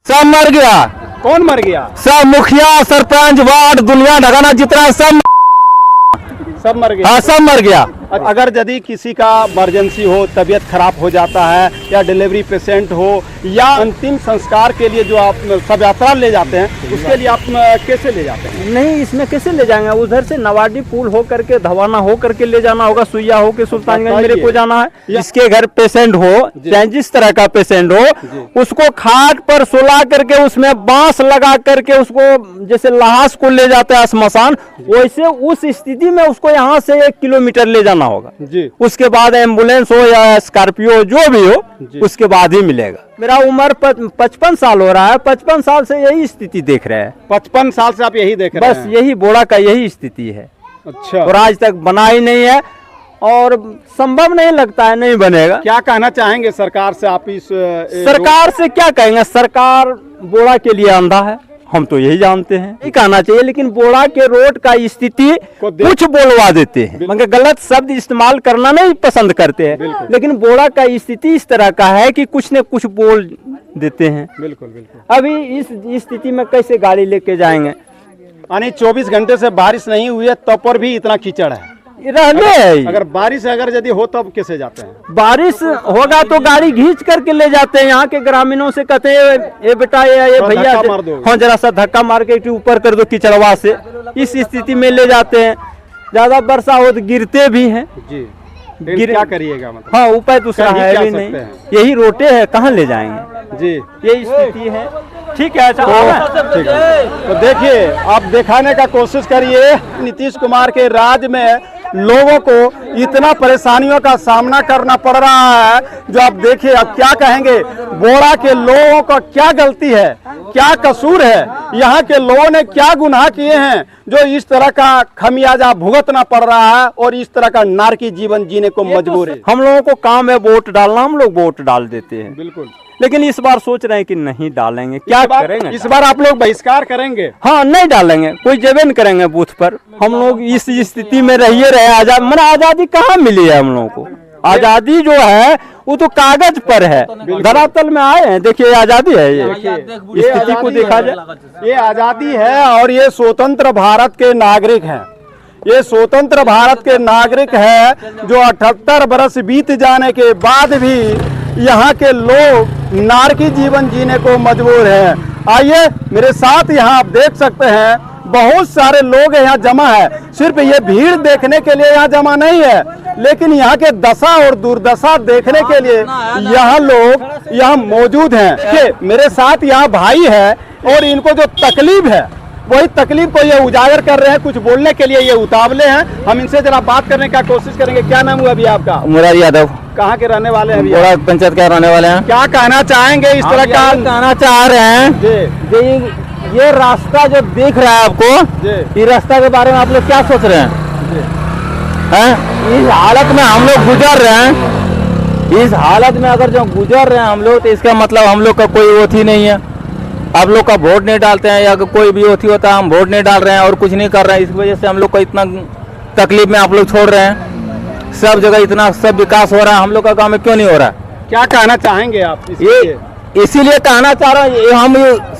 सब मर गया। कौन मर गया? सब मुखिया, सरपंच, वार्ड, दुनिया ढगाना जितना सब मर गया। हाँ, सब मर गया। अगर यदि किसी का इमरजेंसी हो, तबीयत खराब हो जाता है, या डिलीवरी पेशेंट हो, या अंतिम संस्कार के लिए जो आप सब यात्रा ले जाते हैं, उसके लिए आप कैसे ले जाते हैं? नहीं, इसमें कैसे ले जाएंगे? उधर से नवाडी पुल हो करके, धवाना हो करके ले जाना होगा, सुइया हो के सुल्तानगंज मेरे को जाना है। जिसके घर पेशेंट हो, चाहे जिस तरह का पेशेंट हो, उसको खाट पर सुला करके उसमें बांस लगा करके उसको जैसे लाश को ले जाता है श्मशान, वैसे उस स्थिति में उसको यहाँ से 1 किलोमीटर ले जाना होगा जी। उसके बाद एम्बुलेंस हो या स्कॉर्पियो जो भी हो, उसके बाद ही मिलेगा। मेरा उम्र 55 साल हो रहा है, 55 साल से यही स्थिति देख रहे हैं। 55 साल से आप यही देख रहे हैं? बस यही बोड़ा का यही स्थिति है। अच्छा। और आज तक बना ही नहीं है और संभव नहीं लगता है नहीं बनेगा। क्या कहना चाहेंगे सरकार से आप इस सरकार से क्या कहेंगे? सरकार बोड़ा के लिए अंधा है, हम तो यही जानते हैं। नहीं कहना चाहिए, लेकिन बोड़ा के रोड का स्थिति कुछ बोलवा देते हैं, मगर गलत शब्द इस्तेमाल करना नहीं पसंद करते हैं, लेकिन बोड़ा का स्थिति इस तरह का है कि कुछ न कुछ बोल देते हैं। बिल्कुल बिल्कुल। अभी इस स्थिति में कैसे गाड़ी लेके जाएंगे? यानी 24 घंटे से बारिश नहीं हुई है तब पर भी इतना कीचड़ है। रहने अगर बारिश यदि हो तब कैसे जाते हैं? बारिश होगा तो गाड़ी खींच करके ले जाते हैं। यहाँ के ग्रामीणों से कहते हैं ये बेटा ये भैया, हाँ जरा सा धक्का मार के ऊपर कर दो कीचड़वा से। इस स्थिति में ले जाते हैं। ज्यादा वर्षा हो तो गिरते भी हैं जी। क्या करिएगा मतलब? हाँ, उपाय दूसरा है भी नहीं, यही रोटे है, कहाँ ले जाएंगे जी। यही स्थिति है। ठीक है, अच्छा ठीक है। तो देखिए, आप दिखाने का कोशिश करिए नीतीश कुमार के राज में लोगों को इतना परेशानियों का सामना करना पड़ रहा है, जो आप देखिए। अब क्या कहेंगे, बोड़ा के लोगों का क्या गलती है, क्या कसूर है, यहाँ के लोगों ने क्या गुनाह किए हैं जो इस तरह का खमियाजा भुगतना पड़ रहा है और इस तरह का नारकी जीवन जीने को मजबूर है। हम लोगों को काम है वोट डालना, हम लोग वोट डाल देते हैं। बिल्कुल। लेकिन इस बार सोच रहे हैं कि नहीं डालेंगे। क्या करेंगे इस बार? आप लोग बहिष्कार करेंगे? हाँ, नहीं डालेंगे, कोई जेबे नहीं करेंगे बूथ पर। हम लोग इस स्थिति में रहिए रहे। आजादी कहाँ मिली है हम लोगों को? आजादी जो है वो तो कागज पर है, धरातल में आए हैं। देखिए आजादी है, ये स्थिति को देखा जाए, ये आजादी है और ये स्वतंत्र भारत के नागरिक हैं। ये स्वतंत्र भारत के नागरिक है जो 78 बरस बीत जाने के बाद भी यहाँ के लोग नारकी जीवन जीने को मजबूर हैं। आइए मेरे साथ, यहाँ आप देख सकते हैं बहुत सारे लोग यहाँ जमा है। सिर्फ ये भीड़ देखने के लिए यहाँ जमा नहीं है, लेकिन यहाँ के दशा और दुर्दशा देखने के लिए यहाँ लोग यहाँ मौजूद हैं। देखिए मेरे साथ यहाँ भाई है और इनको जो तकलीफ है वही तकलीफ को ये उजागर कर रहे हैं। कुछ बोलने के लिए ये उतावले हैं। हम इनसे जरा बात करने का कोशिश करेंगे। क्या नाम हुआ अभी आपका? मुरारी यादव। कहाँ के रहने वाले हैं? बोड़ा पंचायत के रहने वाले हैं। क्या कहना चाहेंगे इस तरह का? कहना चाह रहे हैं जी, ये रास्ता जो दिख रहा है आपको, ये रास्ता के बारे में आप लोग क्या सोच रहे हैं? इस हालत में हम लोग गुजर रहे हैं, इस हालत में अगर जो गुजर रहे हैं हम लोग, तो इसका मतलब हम लोग का कोई ओथी नहीं है। आप लोग का वोट नहीं डालते हैं, या कोई भी ओथी होता है हम वोट नहीं डाल रहे हैं और कुछ नहीं कर रहे हैं। इस वजह से हम लोग को इतना तकलीफ में आप लोग छोड़ रहे हैं। सब जगह इतना सब विकास हो रहा है, हम लोग का गाँव में क्यों नहीं हो रहा? क्या कहना चाहेंगे आप? ये इसीलिए कहना चाह रहा हूँ, हम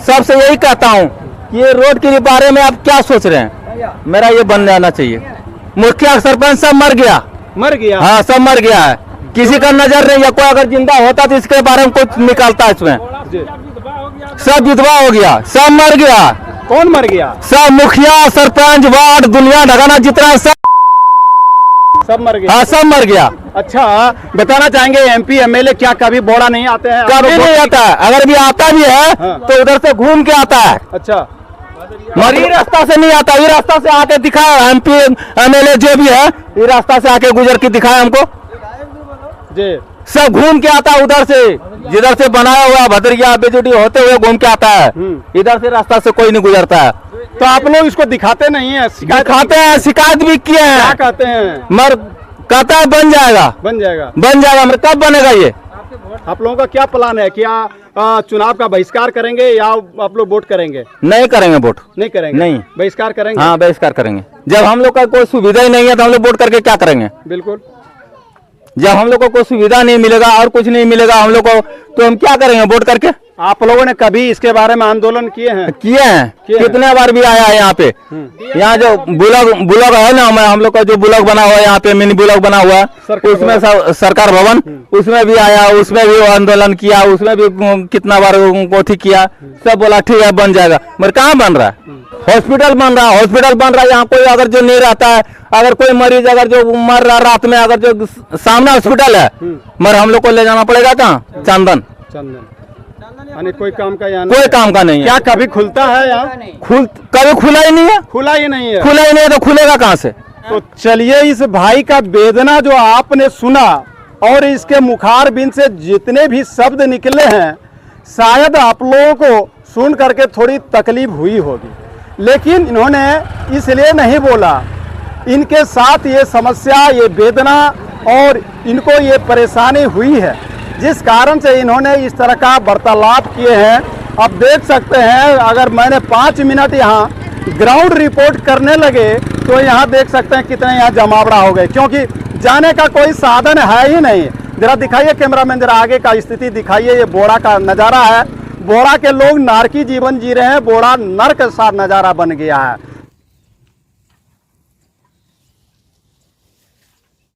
सबसे यही कहता हूँ कि ये रोड के बारे में आप क्या सोच रहे हैं? मेरा ये बन जाना चाहिए। मुखिया सरपंच सब मर गया। हाँ, सब मर गया है, किसी का नजर नहीं है। कोई अगर जिंदा होता तो इसके बारे में कुछ निकालता इसमें। सब विधवा हो गया, सब मर गया। कौन मर गया? सब मुखिया, सरपंच, वार्ड, दुनिया ढगाना जितना सब मर गया। हाँ, सब मर गया। अच्छा, बताना चाहेंगे एमपी एमएलए क्या कभी बोड़ा नहीं आते हैं? कभी नहीं आता है, अगर भी आता भी है तो उधर से घूम के आता है। अच्छा, मगर रास्ता से नहीं आता, ये रास्ता से आके दिखाया। एमपी एमएलए जो भी है, ये रास्ता से आके गुजर के दिखाया हमको जी। सब घूम के आता है उधर से, जिधर से बनाया हुआ भदरिया बेजुटी होते हुए घूम के आता है। इधर से रास्ता से कोई नहीं गुजरता है। तो आप लोग इसको दिखाते नहीं है? दिखाते हैं, शिकायत भी किए हैं। क्या कहते हैं? मगर कहता है बन जाएगा, बन जाएगा, बन जाएगा। मगर कब बनेगा ये? आप लोगों का क्या प्लान है? क्या चुनाव का बहिष्कार करेंगे या आप लोग वोट करेंगे? नहीं करेंगे वोट। नहीं करेंगे? नहीं, बहिष्कार करेंगे। हाँ, बहिष्कार करेंगे। जब हम लोग का कोई सुविधा ही नहीं है तो हम लोग वोट करके क्या करेंगे? बिल्कुल। जब हम लोग को कोई सुविधा नहीं मिलेगा और कुछ नहीं मिलेगा हम लोग को, तो हम क्या करेंगे वोट करके? आप लोगों ने कभी इसके बारे में आंदोलन किए हैं? किए हैं, कितने बार भी आया है यहाँ पे। यहाँ जो बुलक है ना, हम लोग का जो बुलक बना हुआ है यहाँ पे, मिनी बुलक बना हुआ है, उसमें सरकार भवन, उसमें भी आया, उसमें भी आंदोलन किया, उसमें भी कितना बार कोठी किया, सब बोला ठीक है बन जाएगा, मगर कहाँ बन रहा है? हॉस्पिटल बन रहा है, हॉस्पिटल बन रहा है, यहाँ कोई अगर जो नहीं रहता है, अगर कोई मरीज अगर जो मर रहा रात में, अगर जो सामने हॉस्पिटल है, मगर हम लोग को ले जाना पड़ेगा कहाँ? चंदन। यानी कोई काम का यहाँ कोई काम का नहीं है। क्या कभी खुलता है यहाँ? कभी खुला ही नहीं है। खुला ही नहीं है। खुला ही नहीं है तो खुलेगा कहाँ से? तो चलिए इस भाई का वेदना जो आपने सुना और इसके मुखार बिन से जितने भी शब्द निकले हैं, शायद आप लोगों को सुन करके थोड़ी तकलीफ हुई होगी, लेकिन इन्होंने इसलिए नहीं बोला। इनके साथ ये समस्या, ये वेदना और इनको ये परेशानी हुई है, जिस कारण से इन्होंने इस तरह का वार्तालाप किए हैं। अब देख सकते हैं, अगर मैंने 5 मिनट यहाँ ग्राउंड रिपोर्ट करने लगे तो यहाँ देख सकते हैं कितने यहाँ जमावड़ा हो गए, क्योंकि जाने का कोई साधन है ही नहीं। जरा दिखाइए कैमरामैन, जरा आगे का स्थिति दिखाइए। ये बोड़ा का नज़ारा है। बोड़ा के लोग नारकी जीवन जी रहे हैं, बोड़ा नर्क सा नज़ारा बन गया है।